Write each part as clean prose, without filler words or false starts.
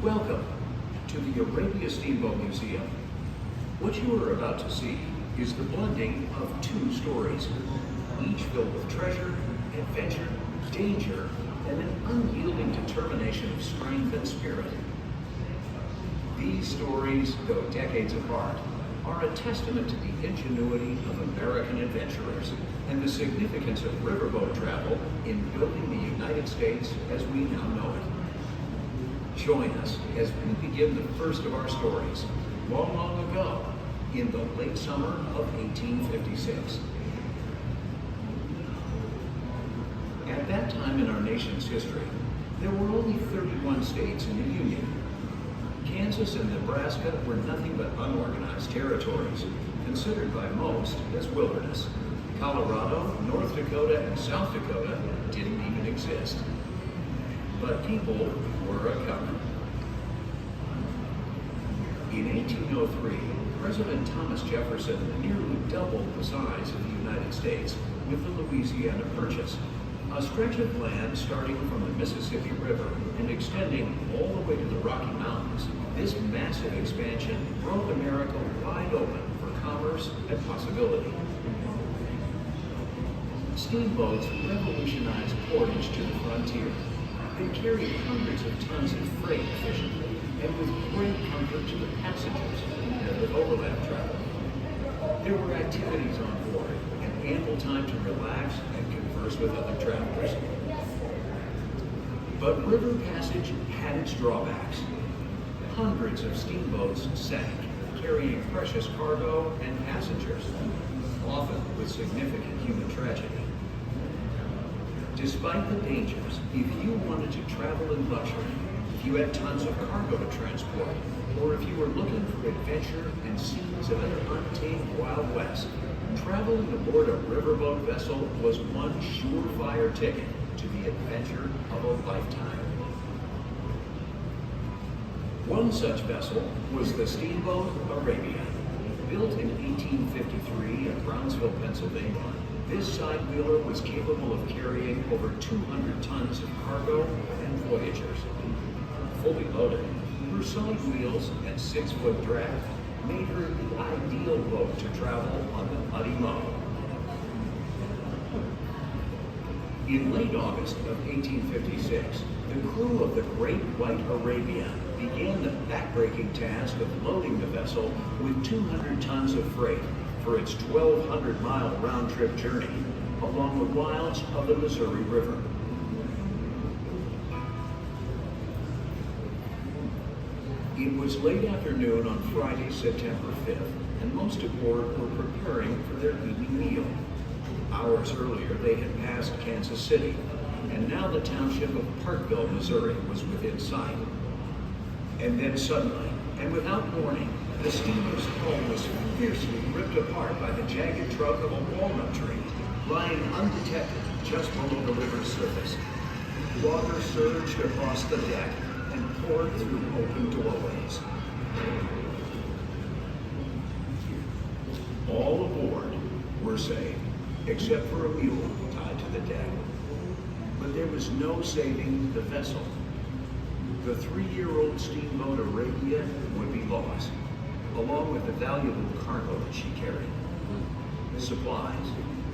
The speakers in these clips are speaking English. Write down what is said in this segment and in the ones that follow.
Welcome to the Arabia Steamboat Museum. What you are about to see is the blending of two stories, each filled with treasure, adventure, danger, and an unyielding determination of strength and spirit. These stories, though decades apart, are a testament to the ingenuity of American adventurers and the significance of riverboat travel in building the United States as we now know it. Join us as we begin the first of our stories, long ago, in the late summer of 1856. At that time in our nation's history, there were only 31 states in the Union. Kansas and Nebraska were nothing but unorganized territories, considered by most as wilderness. Colorado, North Dakota, and South Dakota didn't even exist. But people were a-coming. In 1803, President Thomas Jefferson nearly doubled the size of the United States with the Louisiana Purchase, a stretch of land starting from the Mississippi River and extending all the way to the Rocky Mountains. This massive expansion broke America wide open for commerce and possibility. Steamboats revolutionized portage to the frontier. They carried hundreds of tons of freight efficiently and with great comfort to the passengers compared with overland travel. There were activities on board and ample time to relax and converse with other travelers. But river passage had its drawbacks. Hundreds of steamboats sank, carrying precious cargo and passengers, often with significant human tragedy. Despite the dangers, if you wanted to travel in luxury, if you had tons of cargo to transport, or if you were looking for adventure and scenes of an untamed Wild West, traveling aboard a riverboat vessel was one surefire ticket to the adventure of a lifetime. One such vessel was the Steamboat Arabia. Built in 1853 in Brownsville, Pennsylvania, this side-wheeler was capable of carrying over 200 tons of cargo and voyagers. Fully loaded, her side wheels and 6-foot draft made her the ideal boat to travel on the muddy Mo. In late August of 1856, the crew of the Great White Arabia began the backbreaking task of loading the vessel with 200 tons of freight for its 1,200-mile round-trip journey along the wilds of the Missouri River. It was late afternoon on Friday, September 5th, and most aboard were preparing for their evening meal. Hours earlier, they had passed Kansas City, and now the township of Parkville, Missouri was within sight. And then suddenly, and without warning, the steamer's hull was fiercely ripped apart by the jagged trunk of a walnut tree, lying undetected just below the river's surface. Water surged across the deck and poured through open doorways. All aboard were saved, except for a mule tied to the deck. But there was no saving the vessel. The 3-year-old Steamboat Arabia would be lost, along with the valuable cargo that she carried. Supplies,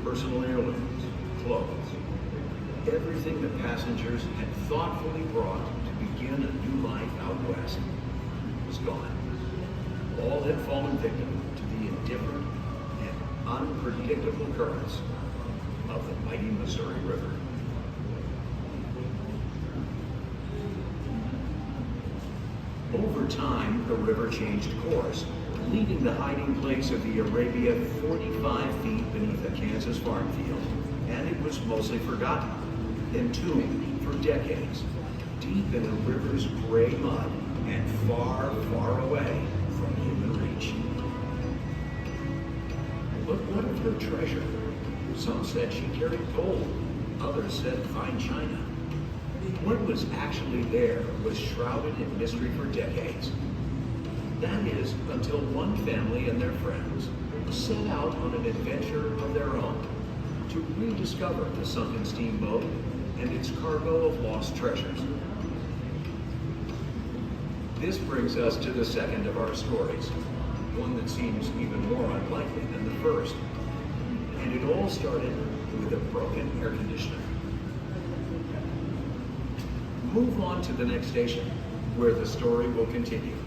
personal heirlooms, clothes, everything the passengers had thoughtfully brought to begin a new life out west was gone. All had fallen victim to the indifferent and unpredictable currents of the mighty Missouri River. Over time, the river changed course, leaving the hiding place of the Arabia 45 feet beneath a Kansas farm field, and it was mostly forgotten, entombed for decades, deep in the river's gray mud and far, far away from human reach. But what of her treasure? Some said she carried gold, others said fine china. What was actually there was shrouded in mystery for decades. That is, until one family and their friends set out on an adventure of their own to rediscover the sunken steamboat and its cargo of lost treasures. This brings us to the second of our stories, one that seems even more unlikely than the first. And it all started with a broken air conditioner. Move on to the next station, where the story will continue.